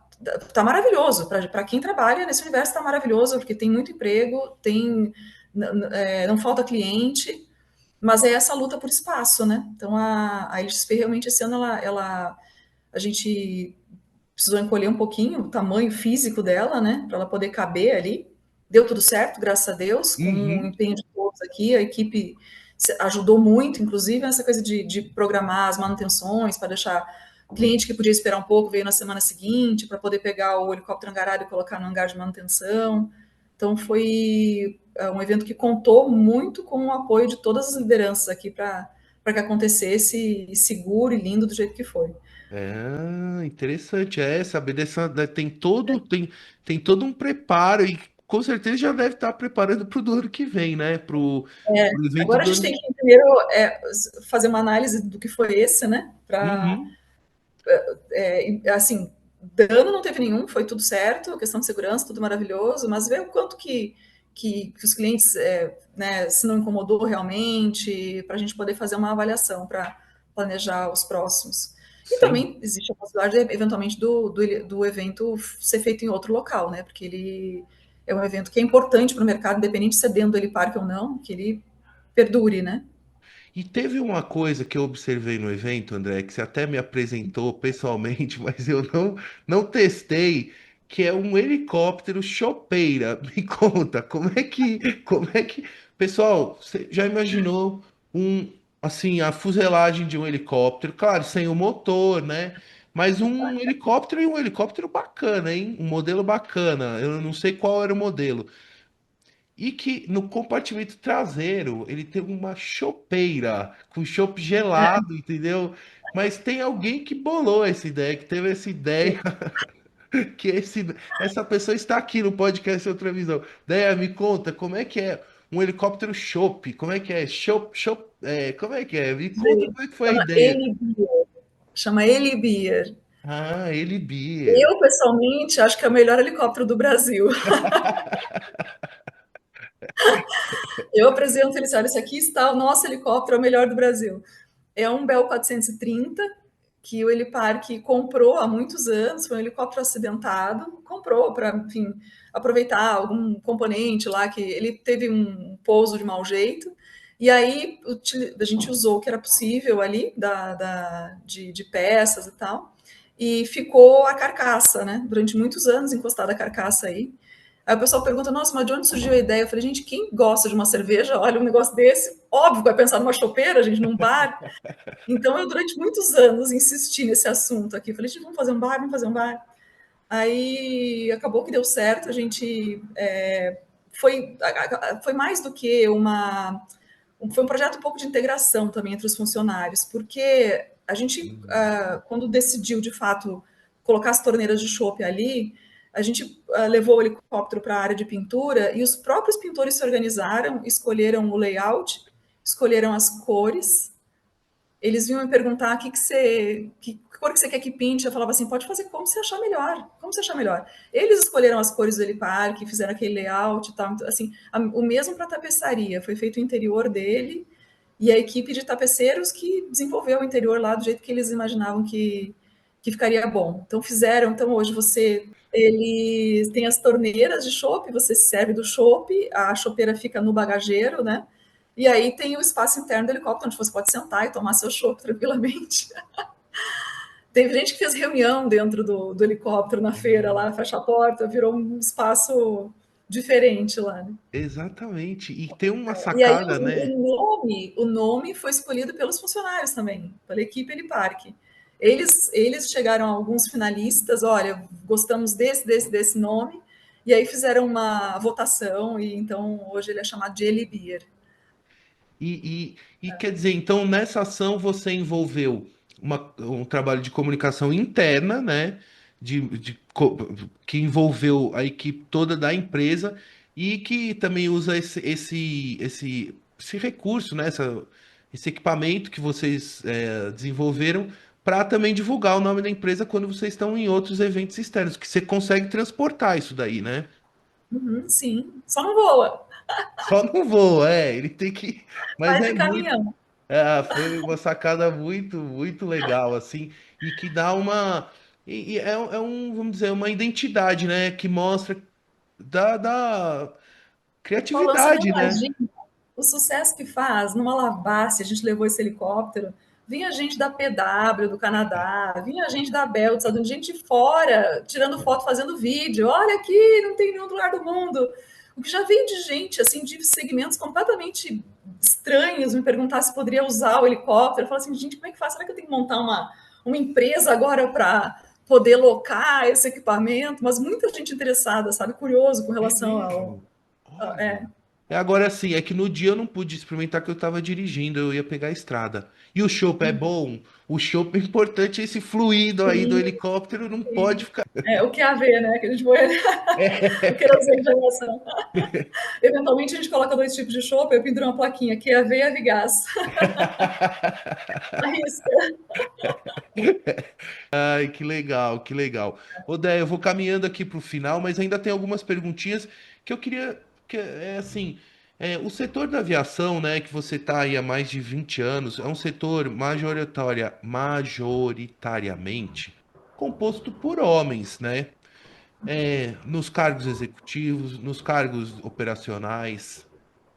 maravilhoso. Para quem trabalha nesse universo, tá maravilhoso, porque tem muito emprego, não falta cliente, mas é essa luta por espaço, né? Então, a LXP realmente esse ano, a gente precisou encolher um pouquinho o tamanho físico dela, né? Para ela poder caber ali. Deu tudo certo, graças a Deus, com o empenho de todos aqui. A equipe ajudou muito, inclusive, nessa coisa de programar as manutenções, para deixar o cliente que podia esperar um pouco veio na semana seguinte, para poder pegar o helicóptero hangarado e colocar no hangar de manutenção. Então, foi um evento que contou muito com o apoio de todas as lideranças aqui para que acontecesse seguro e lindo do jeito que foi. Interessante, saber dessa, né, tem todo um preparo e com certeza já deve estar preparando para o do ano que vem, né? Pro evento Agora a do gente ano. tem que primeiro fazer uma análise do que foi esse, né? Uhum. Assim, dano não teve nenhum, foi tudo certo, questão de segurança, tudo maravilhoso, mas ver o quanto que os clientes, né, se não incomodou realmente, para a gente poder fazer uma avaliação para planejar os próximos. E Sim. também existe a possibilidade, eventualmente, do evento ser feito em outro local, né? Porque ele é um evento que é importante para o mercado, independente de ser dentro do Helipark ou não, que ele perdure, né? E teve uma coisa que eu observei no evento, André, que você até me apresentou pessoalmente, mas eu não testei, que é um helicóptero chopeira. Me conta, como é que, pessoal, você já imaginou assim, a fuselagem de um helicóptero, claro, sem o motor, né? Mas um helicóptero e um helicóptero bacana, hein? Um modelo bacana. Eu não sei qual era o modelo. E que no compartimento traseiro ele tem uma chopeira com chopp gelado, entendeu? Mas tem alguém que bolou essa ideia, que teve essa ideia, que essa pessoa está aqui no podcast Outra Visão. Daí me conta como é que é um helicóptero chopp, como é que é? Como é que é? Me conta como é que foi a Chama ideia. Eli Beer. Chama Eli Beer. Ah, ele Beer. Eu, pessoalmente, acho que é o melhor helicóptero do Brasil. Eu apresento ele, olha, esse aqui está o nosso helicóptero, é o melhor do Brasil. É um Bell 430, que o Helipark comprou há muitos anos, foi um helicóptero acidentado, comprou para, enfim, aproveitar algum componente lá, que ele teve um pouso de mau jeito, e aí a gente usou o que era possível ali, de peças e tal, e ficou a carcaça, né? Durante muitos anos encostada a carcaça aí. Aí o pessoal pergunta, nossa, mas de onde surgiu a ideia? Eu falei, gente, quem gosta de uma cerveja, olha um negócio desse, óbvio, vai pensar numa chopeira, gente, num bar. Então, eu, durante muitos anos, insisti nesse assunto aqui. Falei, gente, vamos fazer um bar, vamos fazer um bar. Aí, acabou que deu certo. A gente foi mais do que foi um projeto um pouco de integração também entre os funcionários, porque a gente, quando decidiu, de fato, colocar as torneiras de chopp ali, a gente levou o helicóptero para a área de pintura e os próprios pintores se organizaram, escolheram o layout, escolheram as cores. Eles vinham me perguntar que cor que você quer que pinte. Eu falava assim, pode fazer como você achar melhor, como você achar melhor. Eles escolheram as cores do Helipark, fizeram aquele layout e tal. Então, assim, o mesmo para a tapeçaria, foi feito o interior dele e a equipe de tapeceiros que desenvolveu o interior lá do jeito que eles imaginavam que ficaria bom. Então fizeram, então hoje eles têm as torneiras de chopp, você serve do chopp, a chopeira fica no bagageiro, né? E aí tem o espaço interno do helicóptero, onde você pode sentar e tomar seu chopp tranquilamente. Teve gente que fez reunião dentro do helicóptero na feira, lá, fecha a porta, virou um espaço diferente lá, né? Exatamente. E tem uma E aí sacada, né? o nome foi escolhido pelos funcionários também, pela equipe Helipark. Eles chegaram a alguns finalistas, olha, gostamos desse nome, e aí fizeram uma votação, e então hoje ele é chamado de Heli Beer. E quer dizer, então nessa ação você envolveu um trabalho de comunicação interna, né? Que envolveu a equipe toda da empresa e que também usa esse recurso, né? Esse equipamento que vocês desenvolveram para também divulgar o nome da empresa quando vocês estão em outros eventos externos, que você consegue transportar isso daí, né? Uhum, sim, só não voa, Só não voa, ele tem que. Mas vai é de muito. caminhão. Foi uma sacada muito, muito legal, assim, e que dá uma. Vamos dizer, uma identidade, né? Que mostra da Paulão, você nem criatividade, né? imagina o sucesso que faz numa Lavassi, a gente levou esse helicóptero, vinha gente da PW do Canadá, vinha gente da Bélgica, dos Estados Unidos, gente de fora, tirando foto, fazendo vídeo. Olha aqui, não tem nenhum lugar do mundo. O que já veio de gente, assim, de segmentos completamente estranhos, me perguntar se poderia usar o helicóptero. Eu falo assim, gente, como é que faz? Será que eu tenho que montar uma empresa agora para poder locar esse equipamento? Mas muita gente interessada, sabe, curioso com É relação ao... mesmo. Olha. Agora sim, é que no dia eu não pude experimentar que eu tava dirigindo, eu ia pegar a estrada. E o chopp é bom? O chopp é importante, esse fluido aí do Sim, helicóptero não sim. pode ficar. É, o que a ver, né? Que a gente põe o querosene de aviação. Eventualmente a gente coloca dois tipos de chopp, eu penduro uma plaquinha, que é a veia e gás. Arrisca. Ai, que legal, que legal. Odé, eu vou caminhando aqui para o final, mas ainda tem algumas perguntinhas que eu queria, que é assim, o setor da aviação, né, que você está aí há mais de 20 anos, é um setor majoritariamente composto por homens, né? Nos cargos executivos, nos cargos operacionais.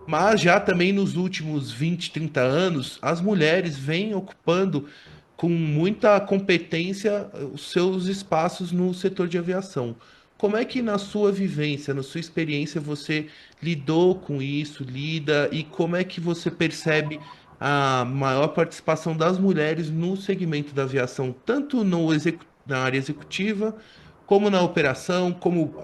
Mas já também nos últimos 20, 30 anos, as mulheres vêm ocupando com muita competência os seus espaços no setor de aviação. Como é que na sua vivência, na sua experiência, você lidou com isso, lida, e como é que você percebe a maior participação das mulheres no segmento da aviação, tanto na área executiva, como na operação, como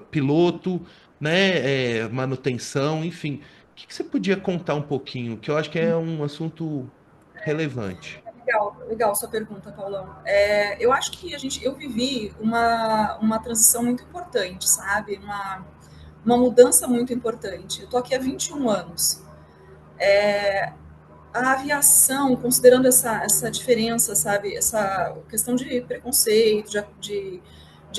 piloto, né, manutenção, enfim. O que você podia contar um pouquinho, que eu acho que é um assunto relevante. Legal, legal sua pergunta, Paulão. Eu acho que eu vivi uma transição muito importante, sabe? Uma mudança muito importante. Eu tô aqui há 21 anos. A aviação, considerando essa diferença, sabe, essa questão de preconceito, de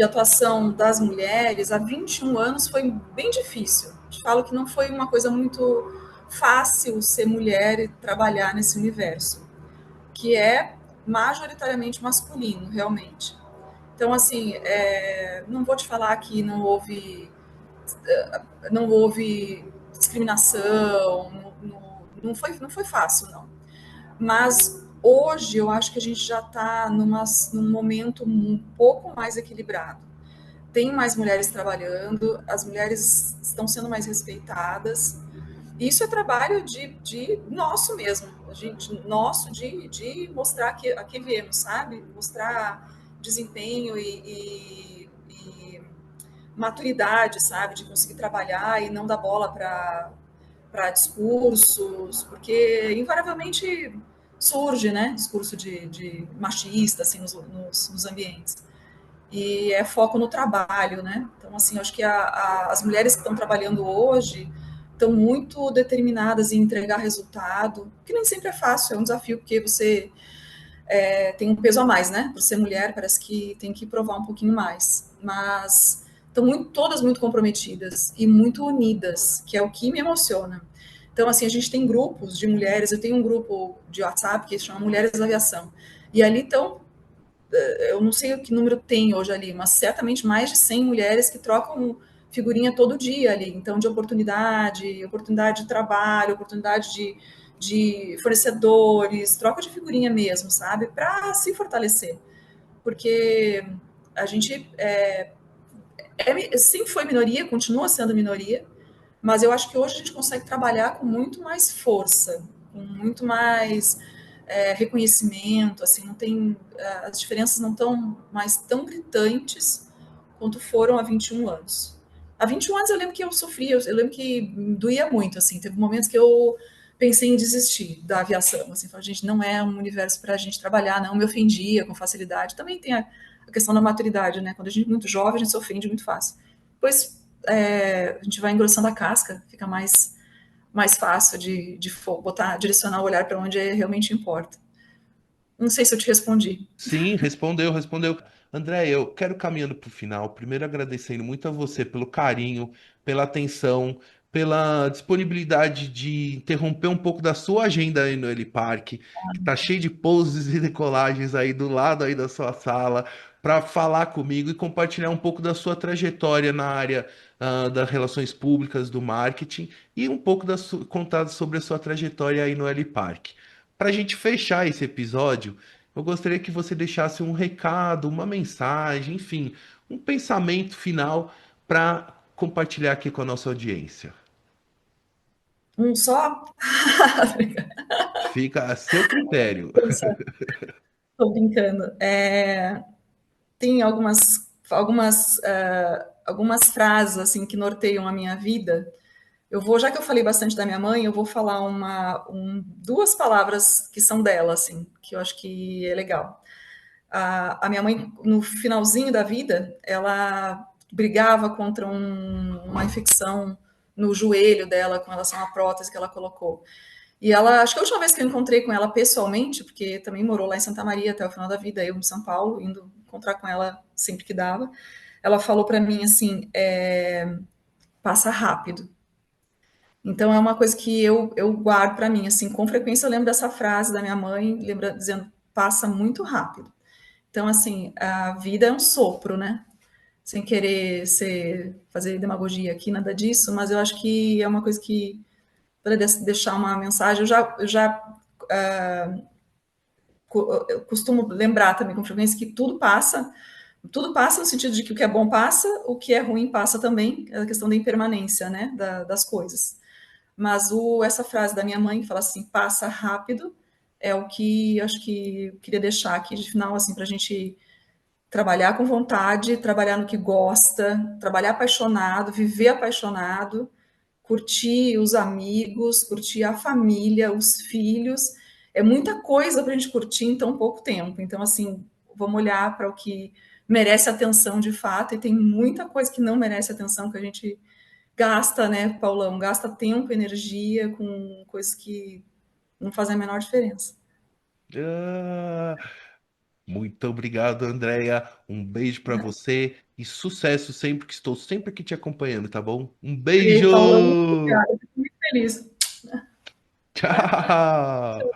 atuação das mulheres, há 21 anos foi bem difícil. Te falo que não foi uma coisa muito fácil ser mulher e trabalhar nesse universo, que é majoritariamente masculino, realmente. Então, assim, não vou te falar que não houve discriminação, não foi fácil, não. Mas hoje eu acho que a gente já está num momento um pouco mais equilibrado. Tem mais mulheres trabalhando, as mulheres estão sendo mais respeitadas. Isso é trabalho de nosso mesmo, a gente, nosso de mostrar que aqui viemos, sabe? Mostrar desempenho e maturidade, sabe? De conseguir trabalhar e não dar bola para discursos, porque invariavelmente surge, né? Discurso de machista, assim, nos ambientes. E é foco no trabalho, né? Então, assim, acho que as mulheres que estão trabalhando hoje estão muito determinadas em entregar resultado, que nem sempre é fácil, é um desafio, porque você tem um peso a mais, né? Por ser mulher, parece que tem que provar um pouquinho mais. Mas estão todas muito comprometidas e muito unidas, que é o que me emociona. Então, assim, a gente tem grupos de mulheres, eu tenho um grupo de WhatsApp que se chama Mulheres da Aviação. E ali estão, eu não sei o que número tem hoje ali, mas certamente mais de 100 mulheres que trocam figurinha todo dia ali, então de oportunidade de trabalho, oportunidade de fornecedores, troca de figurinha mesmo, sabe? Para se fortalecer, porque a gente sim foi minoria, continua sendo minoria, mas eu acho que hoje a gente consegue trabalhar com muito mais força, com muito mais reconhecimento, assim, não tem, as diferenças não estão mais tão gritantes quanto foram há 21 anos. Há 21 anos eu lembro que eu sofria, eu lembro que doía muito, assim, teve momentos que eu pensei em desistir da aviação, assim, falei, gente, não é um universo para a gente trabalhar, não, me ofendia com facilidade, também tem a questão da maturidade, né, quando a gente é muito jovem, a gente se ofende muito fácil. Depois a gente vai engrossando a casca, fica mais fácil de botar, direcionar o olhar para onde realmente importa. Não sei se eu te respondi. Sim, respondeu. André, eu quero caminhando para o final. Primeiro agradecendo muito a você pelo carinho, pela atenção, pela disponibilidade de interromper um pouco da sua agenda aí no Eli Park, que tá cheio de poses e decolagens aí do lado aí da sua sala, para falar comigo e compartilhar um pouco da sua trajetória na área das relações públicas, do marketing e um pouco contar sobre a sua trajetória aí no Eli Park. Para a gente fechar esse episódio, eu gostaria que você deixasse um recado, uma mensagem, enfim, um pensamento final para compartilhar aqui com a nossa audiência. Um só? Fica a seu critério. Estou brincando. Tem algumas frases assim que norteiam a minha vida. Já que eu falei bastante da minha mãe, eu vou falar duas palavras que são dela, assim, que eu acho que é legal. A minha mãe, no finalzinho da vida, ela brigava contra uma infecção no joelho dela com relação à prótese que ela colocou. E ela, acho que a última vez que eu encontrei com ela pessoalmente, porque também morou lá em Santa Maria até o final da vida, eu em São Paulo, indo encontrar com ela sempre que dava, ela falou para mim assim: passa rápido. Então é uma coisa que eu guardo para mim, assim, com frequência eu lembro dessa frase da minha mãe, lembra dizendo: passa muito rápido. Então, assim, a vida é um sopro, né? Sem querer fazer demagogia aqui, nada disso, mas eu acho que é uma coisa que, para deixar uma mensagem, eu costumo lembrar também com frequência que tudo passa no sentido de que o que é bom passa, o que é ruim passa também, é a questão da impermanência, né, das coisas. Mas essa frase da minha mãe, que fala assim, passa rápido, é o que eu acho que eu queria deixar aqui de final, assim, para a gente trabalhar com vontade, trabalhar no que gosta, trabalhar apaixonado, viver apaixonado, curtir os amigos, curtir a família, os filhos. É muita coisa para a gente curtir em tão pouco tempo. Então, assim, vamos olhar para o que merece atenção de fato, e tem muita coisa que não merece atenção que a gente gasta, né, Paulão? Gasta tempo, energia com coisas que não fazem a menor diferença. Ah, muito obrigado, Andréia. Um beijo para você e sucesso sempre que estou sempre aqui te acompanhando, tá bom? Um E, beijo! Paulão, muito obrigada, fico muito feliz. Tchau!